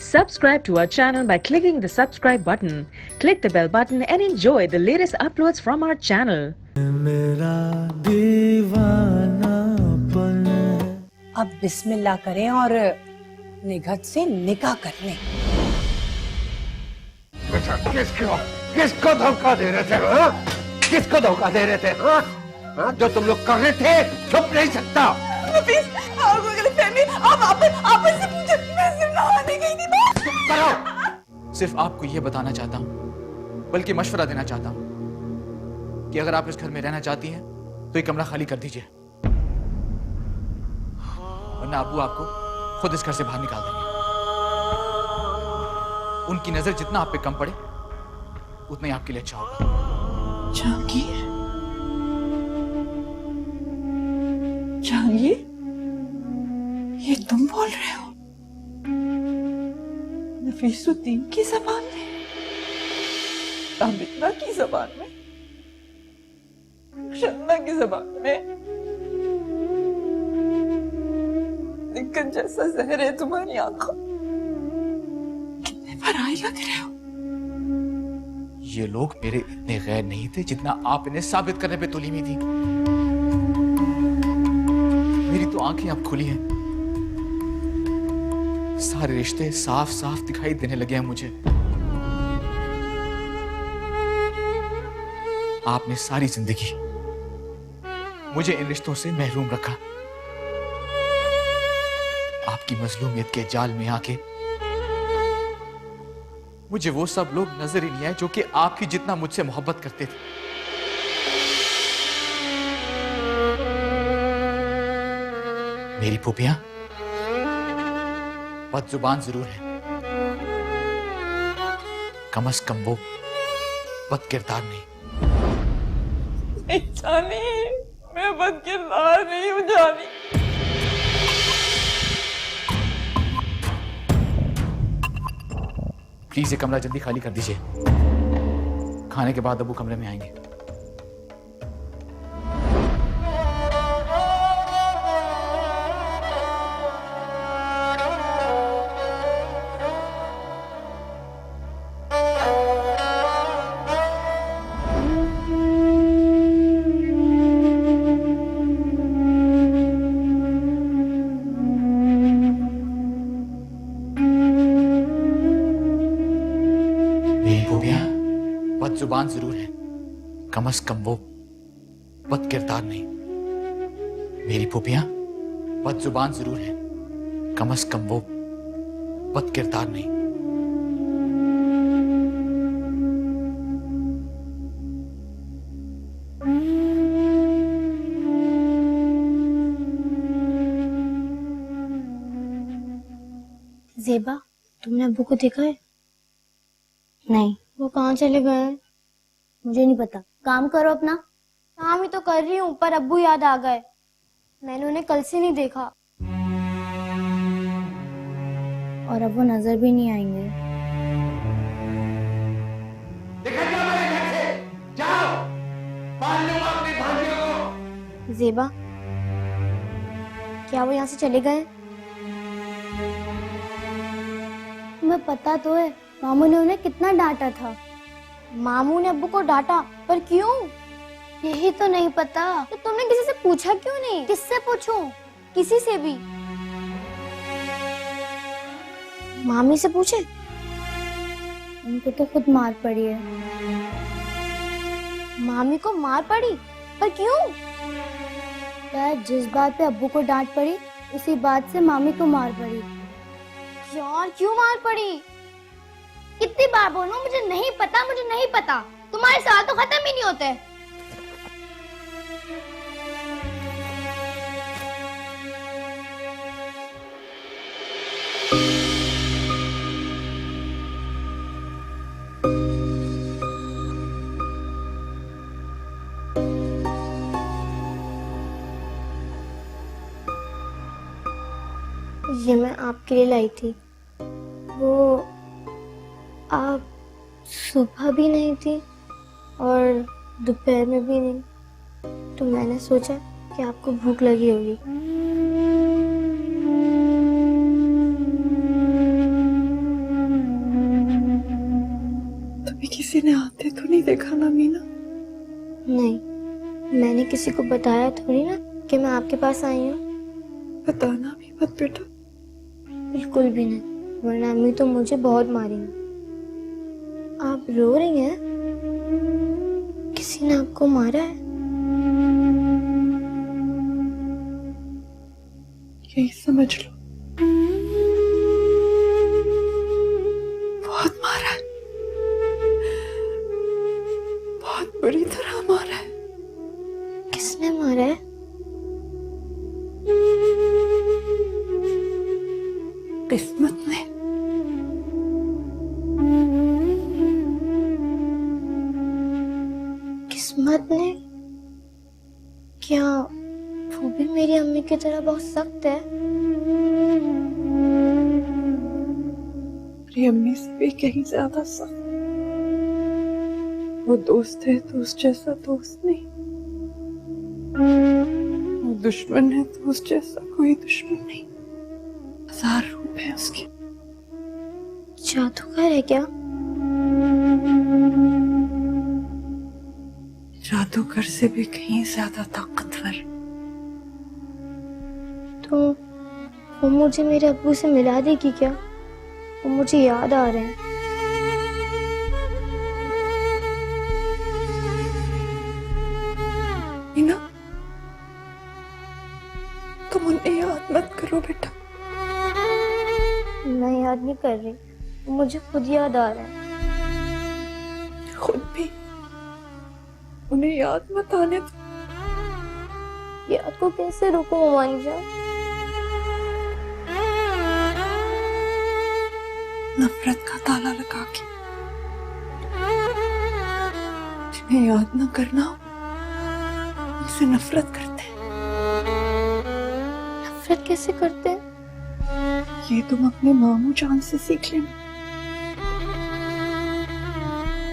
Subscribe to our channel by clicking the subscribe button. Click the bell button and enjoy the latest uploads from our channel. अब बिस्मिल्लाह करें और निगहत से निकाह कर लें। किसको धोखा दे रहे थे? हाँ? किसको धोखा दे रहे थे? हाँ? हाँ? जो तुम लोग कर रहे थे, छुप नहीं सकता। सिर्फ आपको यह बताना चाहता हूँ, बल्कि मशवरा देना चाहता हूँ कि अगर आप इस घर में रहना चाहती हैं तो ये कमरा खाली कर दीजिए, वरना अब्बू आपको खुद इस घर से बाहर निकाल देंगे। उनकी नजर जितना आप पे कम पड़े उतना ही आपके लिए अच्छा होगा। जहांगीर, जहांगीर, ये तुम बोल रहे हो नफीसुद्दीन की जबान में, आमिना की जबान में, शन्ना की जबान में? दिक्कत जैसा जहर है तुम्हारी आंखों, कितने पराई लग रहे हो। ये लोग मेरे इतने गैर नहीं थे जितना आप इन्हें साबित करने पे तुली हुई थी। मेरी तो आंखें अब खुली हैं, सारे रिश्ते साफ साफ दिखाई देने लगे हैं मुझे। आपने सारी जिंदगी मुझे इन रिश्तों से महरूम रखा। आपकी मजलूमियत के जाल में आके मुझे वो सब लोग नजर ही नहीं आए जो कि आपकी जितना मुझसे मोहब्बत करते थे। मेरी फूफियां बदजुबान जरूर है, कम अज कम वो बदकिरदार नहीं। जानी, मैं बदकिरदार नहीं हूँ जानी। प्लीज ये कमरा जल्दी खाली कर दीजिए, खाने के बाद अबू कमरे में आएंगे। बदजुबान जरूर है, कम अज कम वो बदकिरदार नहीं। मेरी फूफियां बदजुबान जरूर है, कम अज कम वो बदकिरदार नहीं। ज़ेबा, तुमने अब्बू को देखा है? नहीं। वो कहाँ चले गए हैं? मुझे नहीं पता। काम करो अपना। काम ही तो कर रही हूँ, पर अब्बू याद आ गए। मैंने उन्हें कल से नहीं देखा और अब वो नजर भी नहीं आएंगे। जाओ, पाल लो अपनी भांजियों को। ज़ेबा, क्या वो यहाँ से चले गए? तुम्हें पता तो है मामू ने उन्हें कितना डांटा था। मामू ने अब्बू को डांटा, पर क्यों? यही तो नहीं पता। तो तुमने किसी से पूछा क्यों नहीं? किससे पूछूं? किसी से भी। मामी से पूछे? उनको तो खुद मार पड़ी है। मामी को मार पड़ी? पर क्यों? शायद जिस बात पे अब्बू को डांट पड़ी उसी बात से मामी को मार पड़ी। यार क्यों मार पड़ी? कितनी बार बोलूं मुझे नहीं पता, मुझे नहीं पता। तुम्हारे सवाल तो खत्म ही नहीं होते। ये मैं आपके लिए लाई थी। वो आप सुबह भी नहीं थी और दोपहर में भी नहीं, तो मैंने सोचा कि आपको भूख लगी होगी। किसी ने आते तो नहीं देखा ना मीना? नहीं, मैंने किसी को बताया थोड़ी ना कि मैं आपके पास आई हूँ। बताना भी मत बेटा। बिल्कुल भी नहीं, वरना अम्मी तो मुझे बहुत मारेंगी। आप रो रही हैं? किसी ने आपको मारा है? यही समझ लो, बहुत मारा है, बहुत बुरी तरह मारा है। किसने मारा है? किस्मत ने। किस्मत ने? क्या वो भी मेरी अम्मी की तरह बहुत सख्त है? मेरी अम्मी से भी कहीं ज्यादा सख्त। वो दोस्त है, दोस्त जैसा दोस्त नहीं। वो दुश्मन है, दोस्त जैसा कोई दुश्मन नहीं। 1000 रूप है उसके। जादूगर है क्या? जादूगर से भी कहीं ज्यादा ताकतवर। तो वो मुझे मेरे अब्बू से मिला देगी क्या? वो मुझे याद आ रहे हैं। मीना, तुम उन्हें याद मत करो बेटा। मैं याद नहीं कर रही, वो मुझे खुद याद आ रहा है। खुद भी उन्हें याद मत आने दो। याद को कैसे रोको ममानी जान? नफरत का ताला लगा के। जिन्हें याद न करना हो, उनसे नफरत करते हैं। नफरत कैसे करते हैं? ये तुम अपने मामू जान से सीख लेना।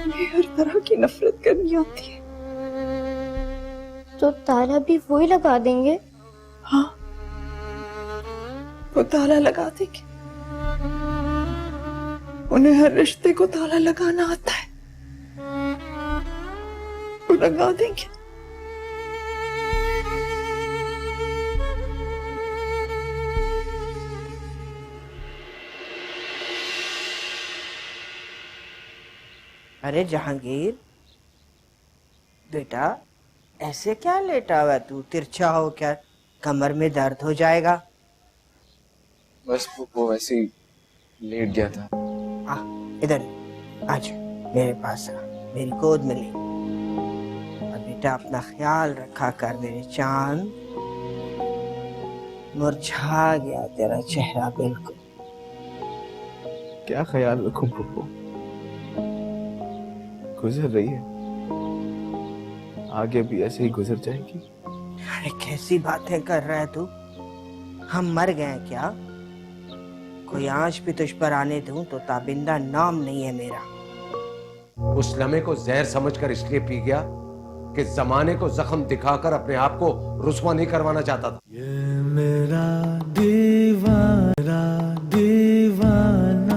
उन्हें हर तरह की नफरत करनी आती है। तो ताला भी वही लगा देंगे? हाँ, वो ताला लगा देंगे। उन्हें हर रिश्ते को ताला लगाना आता है। वो लगा देंगे। अरे जहांगीर बेटा, ऐसे क्या लेटा हुआ तू? तिरछा हो क्या? कमर में दर्द हो जाएगा। बस वो वैसे ही लेट गया था। आ, इधर आज मेरे पास आ, मेरी गोद में ले। और बेटा अपना ख्याल रखा कर मेरे चांद। मुरझा गया तेरा चेहरा बिल्कुल। क्या ख्याल रखूं पप्पू? गुजर रही है, आगे भी ऐसे ही गुजर जाएगी। अरे कैसी बातें कर रहा है तू? हम मर गए क्या? कोई आंच भी तुझ पर आने दूं तो ताबिंदा नाम नहीं है मेरा। उस लम्हे को जहर समझकर इसलिए पी गया कि जमाने को जख्म दिखाकर अपने आप को रुस्वा नहीं करवाना चाहता था। ये मेरा दीवाना दीवानापन।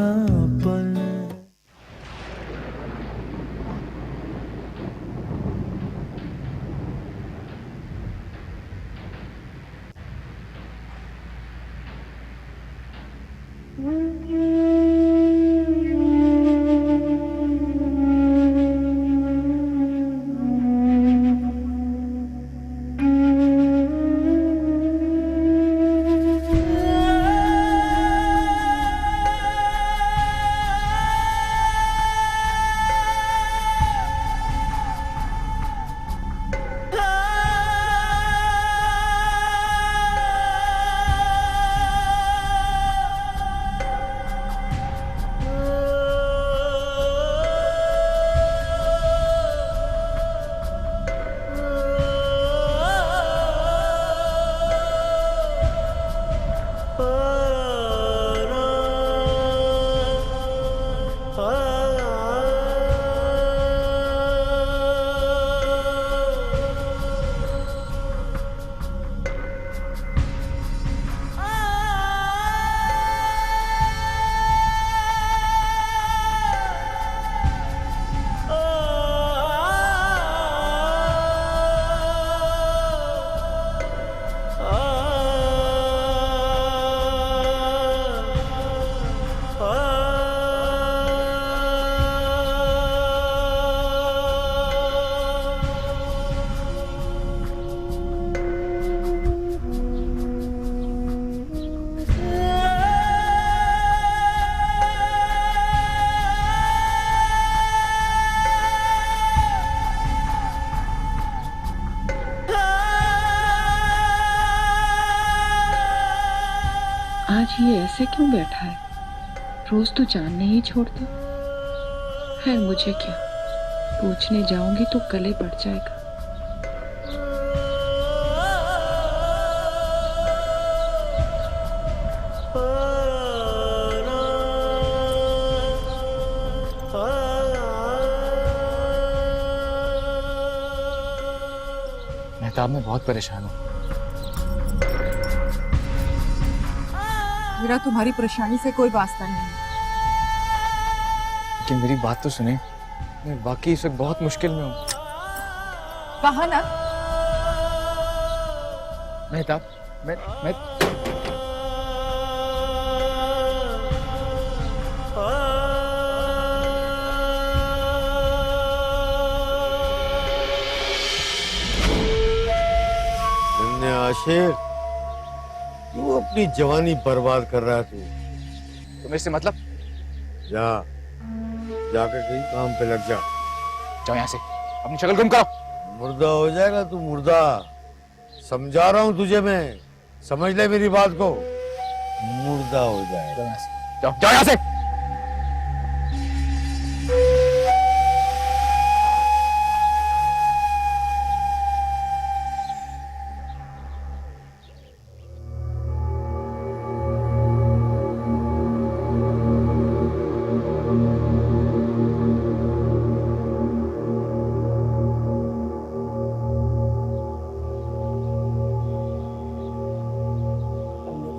ये ऐसे क्यों बैठा है? रोज तो जान नहीं छोड़ता। खैर मुझे क्या, पूछने जाऊंगी तो गले पड़ जाएगा। मेहताब, मैं बहुत परेशान हूँ। मेरा तुम्हारी परेशानी से कोई वास्ता नहीं है। लेकिन मेरी बात तो सुने, मैं वाकई इस वक्त बहुत मुश्किल में हूँ। कहा ना। मेहताब, मैं नन्हे आशिक, तू अपनी जवानी बर्बाद कर रहा है तू। तुम्हें इससे मतलब? जा, जाकर कहीं काम पे लग जा। जाओ यहाँ से, अपनी शक्ल गुम करो। मुर्दा हो जाएगा तू, मुर्दा। समझा रहा हूँ तुझे मैं, समझ ले मेरी बात को। मुर्दा हो जाएगा। जाओ यहाँ से, जाओ जाओ यहाँ से।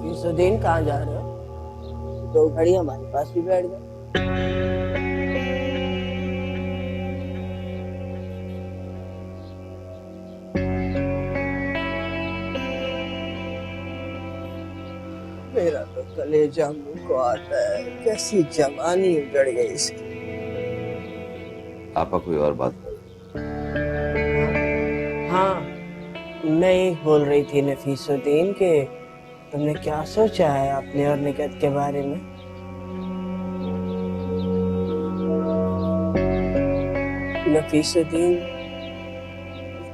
नफीसुद्दीन कहाँ जा रहे हो? 2 घड़ी हमारे पास भी बैठ गए। मेरा तो कलेजा मुंह को आता है, कैसी जवानी उजड़ गई इसकी। आपा कोई और बात कर। हाँ, मैं ही बोल रही थी नफीसुद्दीन के तुमने क्या सोचा है अपने और निकत के बारे में? नफीसुद्दीन,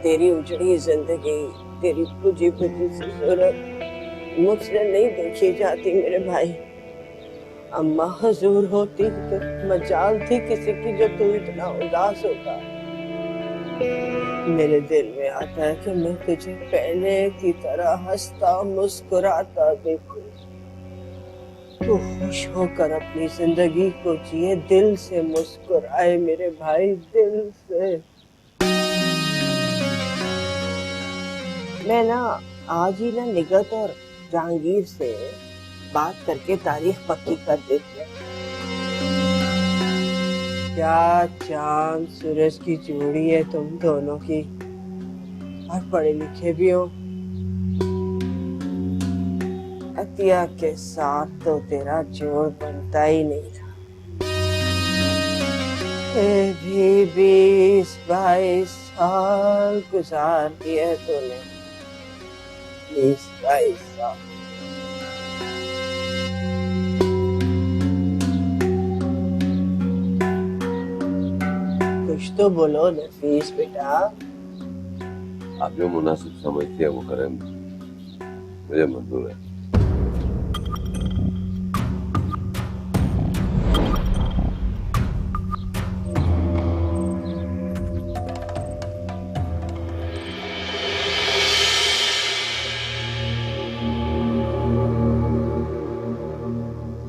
तेरी उजड़ी जिंदगी, तेरी बुझी बुझी सी सूरत मुझसे नहीं देखी जाती मेरे भाई। अम्मा हुजूर होती तो मजाल थी किसी की जो तू इतना उदास होता। मेरे दिल में आता है कि मैं तुझे पहले की तरह हंसता मुस्कुराता देखूं। तू खुश होकर अपनी जिंदगी को जिए, दिल से मुस्कुराए मेरे भाई, दिल से। मैं ना आज ही ना निगत और जहांगीर से बात करके तारीख पक्की कर देती है। क्या चांद सूरज की जोड़ी है तुम दोनों की, और पढ़े लिखे भी हो। अतिया के साथ तो तेरा जोड़ बनता ही नहीं था। भी 20-22 साल गुजार दिए तूने, 20-22 साल। कुछ तो बोलो नफीस बेटा। आप जो मुनासिब समझती है वो करें, मुझे मंजूर है।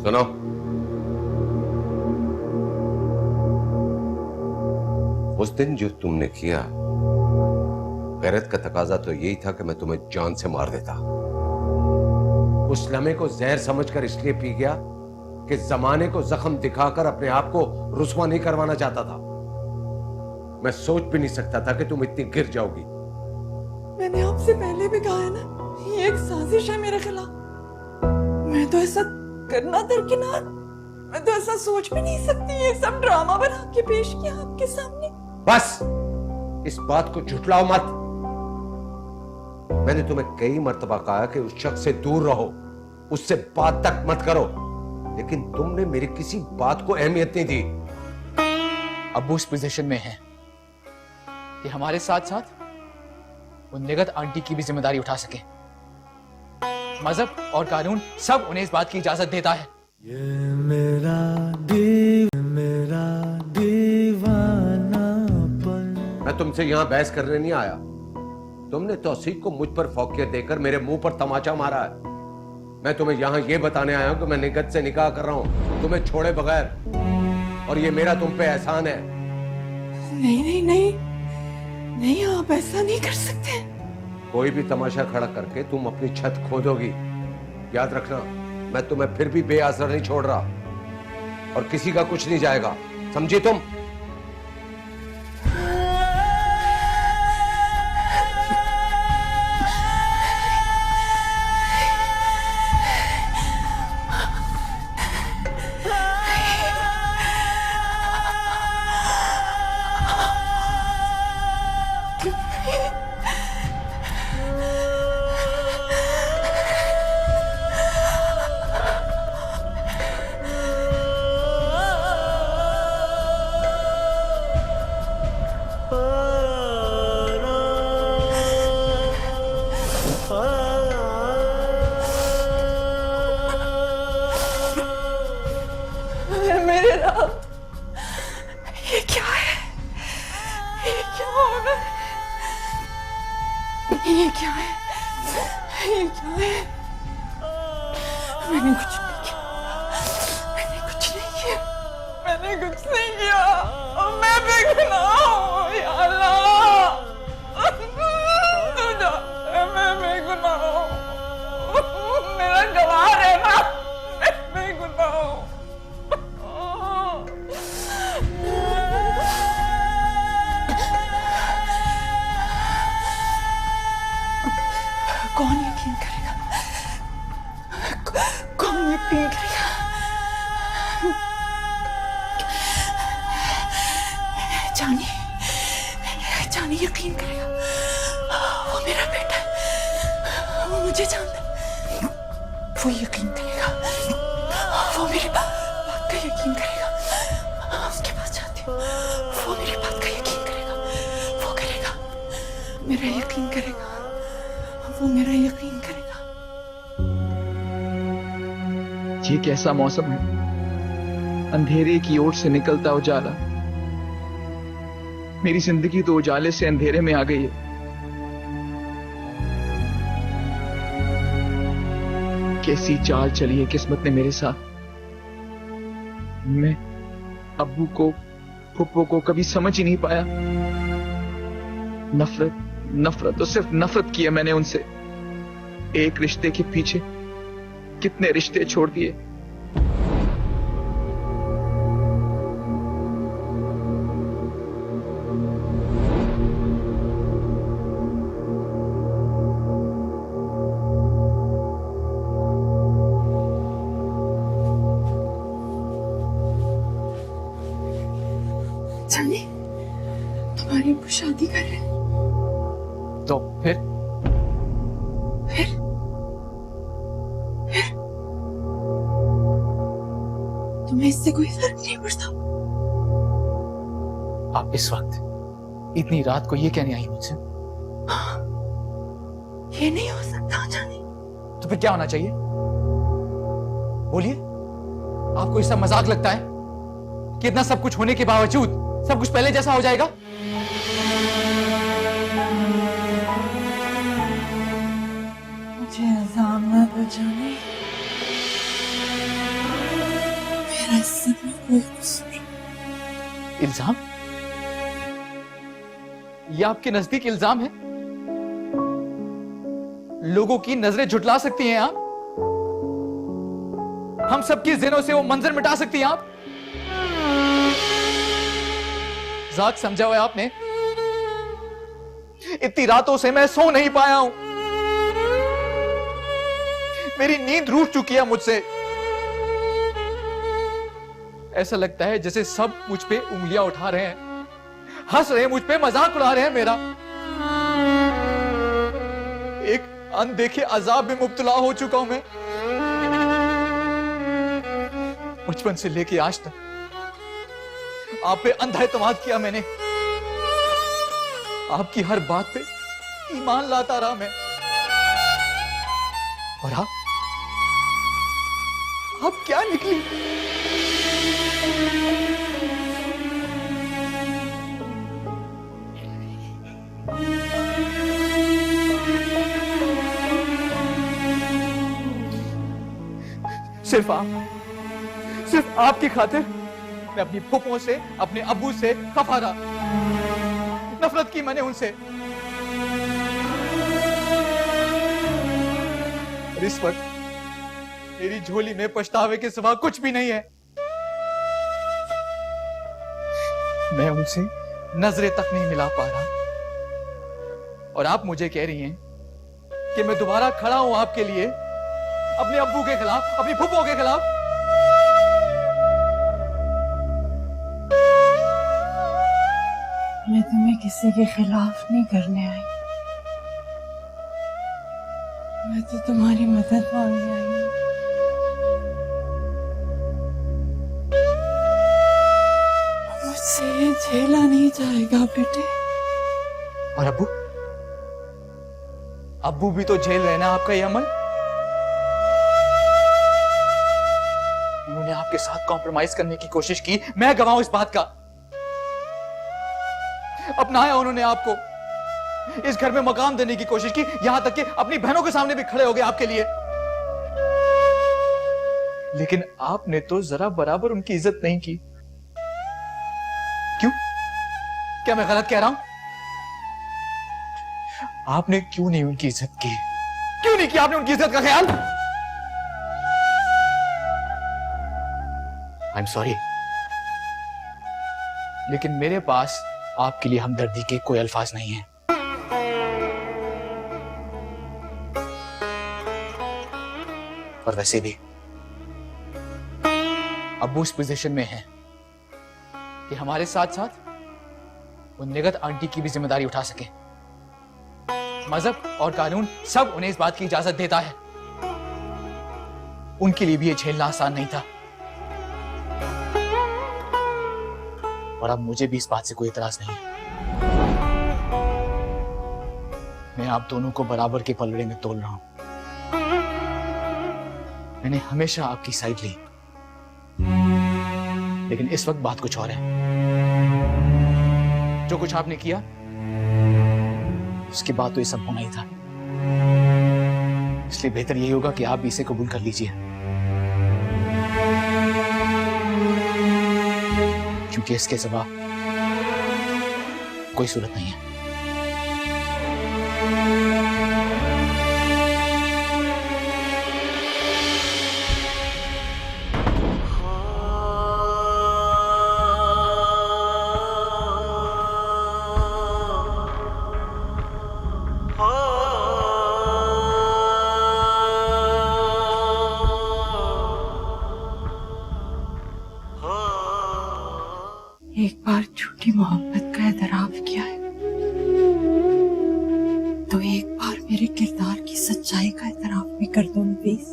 सुनो, उस दिन जो तुमने किया, गैरत का तकाजा तो यही था कि मैं तुम्हें जान से मार देता। उस लम्हे को जहर समझकर इसलिए पी गया कि जमाने को जख्म दिखाकर अपने आप को रुस्वा नहीं करवाना चाहता था। मैं सोच भी नहीं सकता था कि तुम इतनी गिर जाओगी। मैंने आपसे पहले भी कहा है ना, ये एक साजिश है मेरे खिलाफ। मैं तो ऐसा करना दरकिनार, मैं तो ऐसा सोच भी नहीं सकती। ये सब ड्रामा बना के पेश किया आपके सामने। बस इस बात को झुठलाओ मत। मैंने तुम्हें कई मर्तबा कहा कि उस शख्स से दूर रहो, उससे बात तक मत करो, लेकिन तुमने मेरी किसी बात को अहमियत नहीं दी। अब्बू उस पोजीशन में है कि हमारे साथ साथ वो निगत आंटी की भी जिम्मेदारी उठा सके। मजहब और कानून सब उन्हें इस बात की इजाजत देता है। ये मेरा दीवानापन। मैं तुमसे यहाँ बहस करने नहीं आया। तुमने तौसीक को मुझ पर फौकियत देकर मेरे मुंह पर तमाचा मारा है। मैं तुम्हें यहाँ ये बताने आया हूँ कि मैं निगत से निकाह कर रहा हूँ, तुम्हें छोड़े बगैर, और ये मेरा तुम पे एहसान है। नहीं नहीं नहीं नहीं, आप ऐसा नहीं कर सकते। कोई भी तमाशा खड़ा करके तुम अपनी छत खोदोगी। याद रखना, मैं तुम्हें फिर भी बेअसर नहीं छोड़ रहा, और किसी का कुछ नहीं जाएगा, समझी तुम? मेरे रब, ये क्या है? ये क्या हो रहा है? ये क्या है? ये क्या है? मैंने कुछ नहीं किया। मैंने कुछ नहीं किया। मैंने कुछ नहीं किया। और मैं बेगुनाह हूँ, या अल्लाह। तू जा, मैं बेगुनाह हूँ। मेरा गवाह है ना, मैं बेगुनाह हूँ। कौन यकीन करेगा? कौन यकीन करेगा? जानी, जानी यकीन करेगा। वो मेरा बेटा है, वो मुझे जानता है। वो यकीन करेगा। वो मेरी बात का यकीन करेगा। उसके पास जाती हूँ, वो मेरी बात का यकीन करेगा। वो करेगा, मेरा यकीन करेगा। वो मेरा यकीन करेगा। ये कैसा मौसम है, अंधेरे की ओर से निकलता उजाला। मेरी जिंदगी तो उजाले से अंधेरे में आ गई है। कैसी चाल चली है किस्मत ने मेरे साथ। मैं अब्बू को, फुप्पो को कभी समझ ही नहीं पाया। नफरत, नफरत तो सिर्फ नफरत की है मैंने उनसे। एक रिश्ते के पीछे कितने रिश्ते छोड़ दिए। जाने, तुम्हारी अब्बू शादी कर रहे हैं। तो फिर तुम्हें इससे कोई फर्क नहीं पड़ता? आप इस वक्त इतनी रात को ये कहने आई मुझसे? ये नहीं हो सकता जाने। तो फिर क्या होना चाहिए? बोलिए, आपको ये सब मजाक लगता है कि इतना सब कुछ होने के बावजूद सब कुछ पहले जैसा हो जाएगा? मुझे इल्जाम ना दो जाने, मेरा इज्जत में कोई कसूर। इल्जाम? ये आपके नजदीक इल्जाम है? लोगों की नजरें झुटला सकती हैं आप? हम सबकी ज़हनों से वो मंजर मिटा सकती हैं आप? मजाक समझा हुआ है आपने? इतनी रातों से मैं सो नहीं पाया हूं। मेरी नींद रूठ चुकी है मुझसे। ऐसा लगता है जैसे सब मुझ पे उंगलियां उठा रहे हैं, हंस रहे हैं मुझ पे, मजाक उड़ा रहे हैं मेरा। एक अनदेखे अजाब में मुब्तला हो चुका हूं मैं। बचपन से लेके आज तक आप पे अंधा एतमाद किया मैंने। आपकी हर बात पे ईमान लाता रहा मैं। और आप आप क्या निकली? सिर्फ आपकी खातिर मैं अपनी फूफों से, अपने अब्बू से खफा था। नफरत की मैंने उनसे। और इस वक्त मेरी झोली में पछतावे के सिवा कुछ भी नहीं है। मैं उनसे नजरें तक नहीं मिला पा रहा, और आप मुझे कह रही हैं कि मैं दोबारा खड़ा हूं आपके लिए, अपने अब्बू के खिलाफ, अपनी फूफों के खिलाफ। मैं तुम्हें किसी के खिलाफ नहीं करने आई, मैं तो तुम्हारी मदद मांगने आई हूँ। मुझसे ये झेला नहीं जाएगा बेटे। और अब्बू? अब्बू भी तो झेल रहे ना आपका ये अमल। उन्होंने आपके साथ कॉम्प्रोमाइज करने की कोशिश की, मैं गवाह हूं इस बात का। अपनाया उन्होंने आपको, इस घर में मकाम देने की कोशिश की, यहां तक कि अपनी बहनों के सामने भी खड़े हो गए आपके लिए। लेकिन आपने तो जरा बराबर उनकी इज्जत नहीं की। क्यों? क्या मैं गलत कह रहा हूं? आपने क्यों नहीं उनकी इज्जत की? क्यों नहीं किया आपने उनकी इज्जत का ख्याल? आई एम सॉरी, लेकिन मेरे पास आपके लिए हमदर्दी के कोई अल्फाज नहीं है। और वैसे भी अब्बू इस पोजीशन में हैं कि हमारे साथ साथ वो निगत आंटी की भी जिम्मेदारी उठा सके। मजहब और कानून सब उन्हें इस बात की इजाजत देता है। उनके लिए भी ये झेलना आसान नहीं था, और अब मुझे भी इस बात से कोई इतराज नहीं है। मैं आप दोनों को बराबर के पलड़े में तोल रहा हूं। मैंने हमेशा आपकी साइड ली, लेकिन इस वक्त बात कुछ और है। जो कुछ आपने किया उसके बाद तो ये सब होना ही था, इसलिए बेहतर यही होगा कि आप भी इसे कबूल कर लीजिए, क्योंकि इसके सिवा कोई सूरत नहीं है। एक बार झूठी मोहब्बत का एतराफ किया है, तो एक बार मेरे किरदार की सच्चाई का एतराफ भी कर दो नफीस।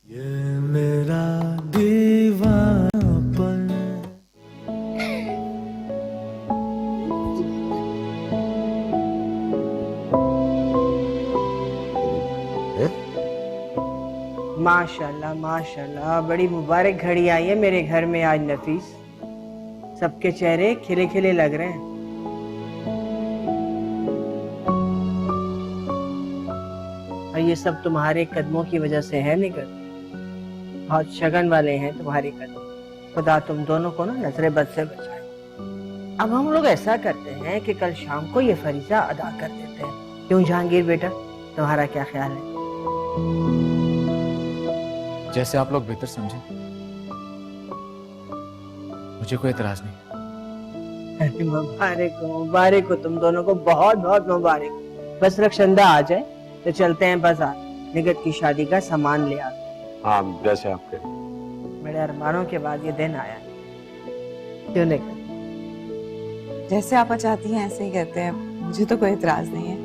ये मेरा दीवानापन माशाल्लाह माशाल्लाह, बड़ी मुबारक घड़ी आई है मेरे घर में आज नफीस। सबके चेहरे खिले खिले लग रहे हैं। और ये सब तुम्हारे कदमों की वजह से है निकल। बहुत शगन वाले हैं तुम्हारे कदम। खुदा तुम दोनों को ना नजरे बद से बचाए। अब हम लोग ऐसा करते हैं कि कल शाम को ये फरीजा अदा कर देते हैं। क्यों जहांगीर बेटा, तुम्हारा क्या ख्याल है? जैसे आप लोग बेहतर समझे, मुझे कोई एतराज नहीं। अरे मुबारक हो तुम दोनों को, बहुत बहुत मुबारक हो। बस रक्षाबंधन आ जाए तो चलते हैं बाजार, निगत की शादी का सामान ले आते। हाँ, जैसे आपके। बड़े अरमानों के बाद ये दिन आया। क्यों निगत? जैसे आप चाहती हैं ऐसे ही कहते हैं, मुझे तो कोई इतराज नहीं है।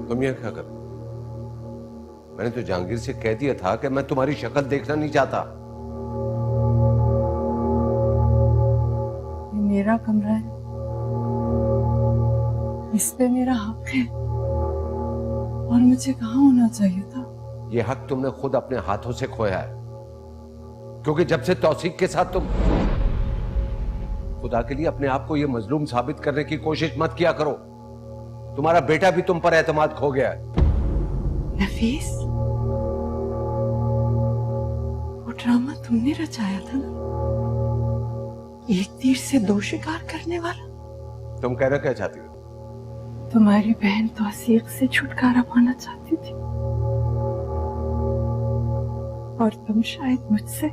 तुम यहाँ क्या कर? मैंने तो जहांगीर से कह दिया था कि मैं तुम्हारी शक्ल देखना नहीं चाहता। ये मेरा कमरा है, इस पे मेरा हक है और मुझे कहाँ होना चाहिए था। ये हक तुमने खुद अपने हाथों से खोया है, क्योंकि जब से तौसीक के साथ तुम खुदा के लिए अपने आप को ये मजलूम साबित करने की कोशिश मत किया करो। तुम्हारा बेटा भी तुम पर एतमाद खो गया है। नफीस, वो ड्रामा तुमने रचाया था ना, एक तीर से दो शिकार करने वाला। तुम कहना क्या चाहती हो? तुम्हारी बहन तौसीक से छुटकारा पाना चाहती थी और तुम शायद मुझसे।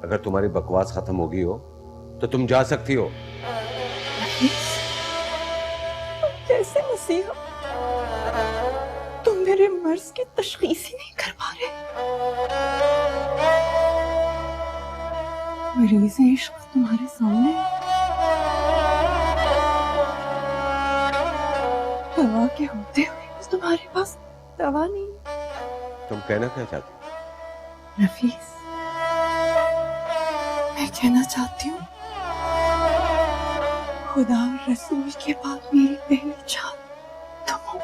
अगर तुम्हारी बकवास खत्म हो गई हो तो तुम जा सकती हो। नफीस, तुम कैसे मसीहा? तुम मेरे मर्ज की तशखीस ही नहीं कर पा रहे। मरीज़ इश्क तुम्हारे सामने है। दवा के होते हुए तुम्हारे पास दवा नहीं। तुम कहना क्या चाहती हो? नफीस, मैं कहना चाहती हूँ खुदा और रसूल के बाद मेरी पहली जान तुम हो।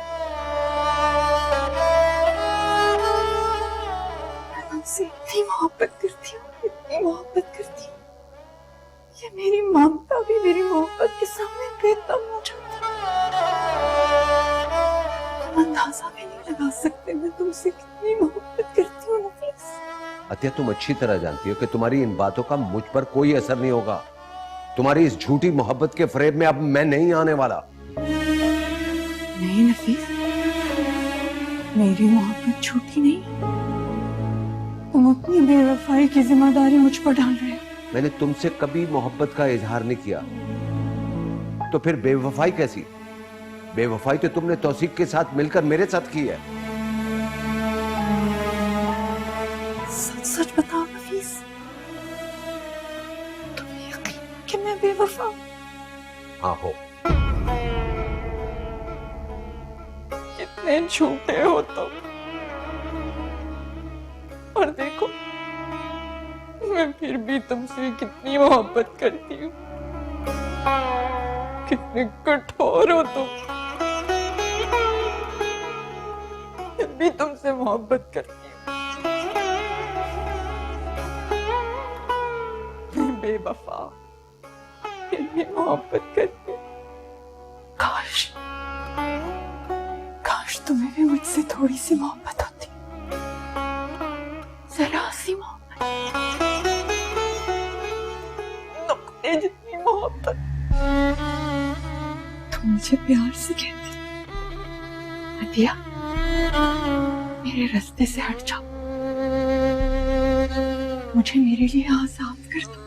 मैं तुमसे इतनी मोहब्बत करती हूँ, इतनी मोहब्बत करती हूँ, ये मेरी ममता भी मेरी मोहब्बत के सामने बेदम हो जाती है। तुम अंदाजा भी नहीं लगा सकते मैं तुमसे कितनी मोहब्बत करती हूँ नफीस। अतिया, तुम अच्छी तरह जानती हो कि तुम्हारी इन बातों का मुझ पर कोई असर नहीं होगा। तुम्हारी इस झूठी मोहब्बत के फरेब में अब मैं नहीं आने वाला। नहीं नफीस, मेरी मोहब्बत झूठी नहीं। तुम अपनी बेवफाई की जिम्मेदारी मुझ पर डाल रहे हो। मैंने तुमसे कभी मोहब्बत का इजहार नहीं किया, तो फिर बेवफाई कैसी? बेवफाई तो तुमने तौसीक के साथ मिलकर मेरे साथ की है। सच सच बताओ नफीस, तुम्हें यकीन कि मैं बेवफा हूं? हाँ हो। कितने झूठे हो तुम। और देखो, मैं फिर भी तुमसे कितनी मोहब्बत करती हूँ। कितने कठोर हो तुम, फिर भी तुमसे मोहब्बत करती हूँ। मैं बेवफा, फिर भी मोहब्बत करती हूँ। काश काश तुम्हें भी मुझसे थोड़ी सी मोहब्बत होती, जरा सी मोहब्बत, नुक्ते जितनी मोहब्बत। तुम मुझे प्यार से कहती, अतिया मेरे रास्ते से हट जाओ, मुझे मेरे लिए आजाद कर दो।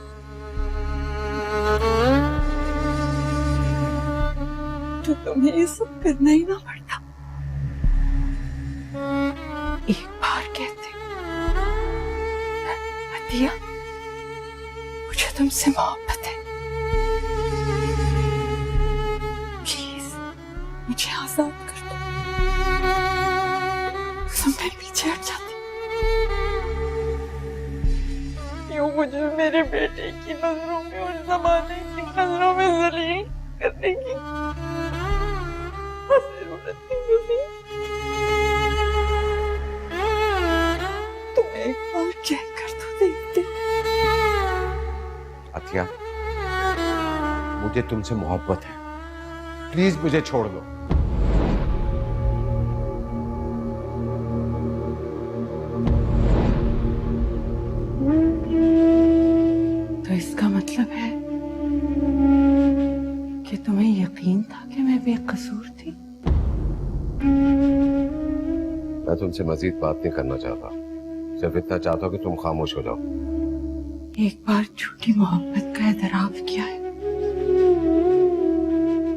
तो तुम्हें ये सब करना ही ना पड़ता। एक बार कहते, अतिया मुझे तुमसे मोहब्बत है, प्लीज मुझे आजाद कर दो। तुम मेरे पीछे हट जाती, क्यों मुझे मेरे बेटे की नजरों में और जमाने की नजरों में जलील करने की जरूरत नहीं मुझे। तुम एक बार क्या कर तो देखते। अतिया, मुझे तुमसे मोहब्बत है, प्लीज मुझे छोड़ दो। तो इसका मतलब है कि तुम्हें यकीन था कि मैं बेकसूर थी। मैं तुमसे मजीद बात नहीं करना चाहता, सिर्फ इतना चाहता हूं कि तुम खामोश हो जाओ। एक बार झूठी मोहब्बत का एतराफ किया है,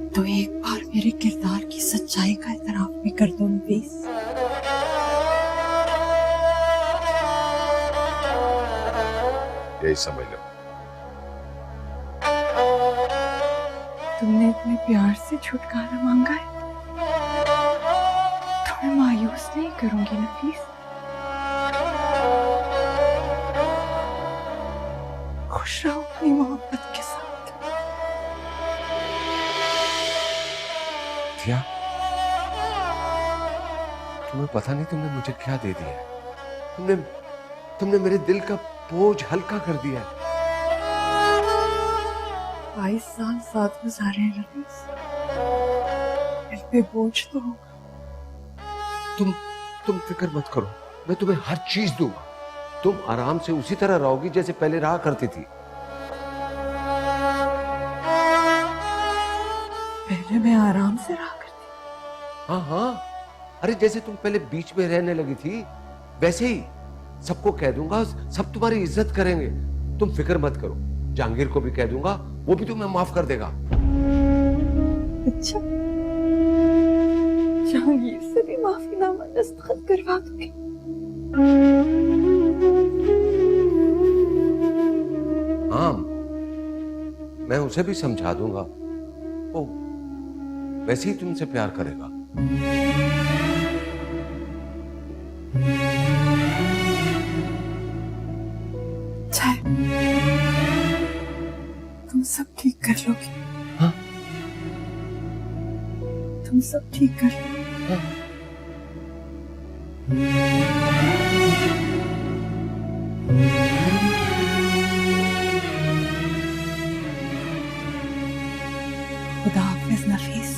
तो एक बार मेरे किरदार की सच्चाई का एतराफ भी कर दो नफीस। यही समझ लो। तुमने अपने प्यार से छुटकारा मांगा है, तुम्हें मायूस नहीं करूंगी नफीस। साथिया, तुम्हें पता नहीं तुमने मुझे क्या दे दिया है। तुमने मेरे दिल का बोझ हल्का कर दिया है। 22 साल साथ गुजारे हैं रईस, दिल पे बोझ तो होगा। तुम फिक्र मत करो, मैं तुम्हें हर चीज दूंगा। तुम आराम से उसी तरह रहोगी जैसे पहले रहा करती थी। पहले मैं आराम से रहा करती। हाँ हाँ, अरे जैसे तुम पहले बीच में रहने लगी थी वैसे ही सबको कह दूंगा, सब तुम्हारी इज्जत करेंगे। तुम फिक्र मत करो, जहांगीर को भी कह दूंगा, वो भी तुम्हें माफ कर देगा। अच्छा, जहांगीर से भी माफीनामा दस्तखत करवा दूंगी। हाँ, मैं उसे भी समझा दूंगा, वो वैसे ही तुमसे प्यार करेगा। अच्छा, तुम सब ठीक कर लोगे। हाँ? तुम सब ठीक कर लोगे। हाँ? खुदा हाफिज नफीस।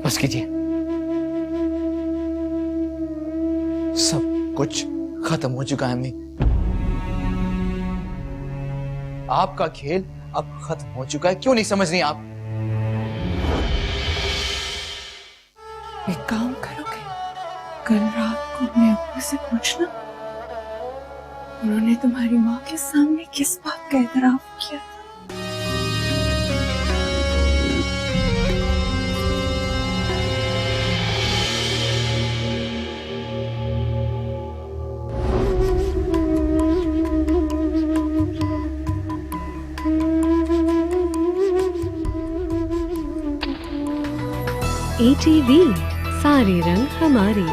बस कीजिए, सब कुछ खत्म हो चुका है अम्मी। आपका खेल अब खत्म हो चुका है, क्यों नहीं समझ रही आप? एक काम करोगे, कल रात को अपने अब्बू से पूछना, उन्होंने तुम्हारी माँ के सामने किस बात का एतराफ किया था। ATV सारे रंग हमारे।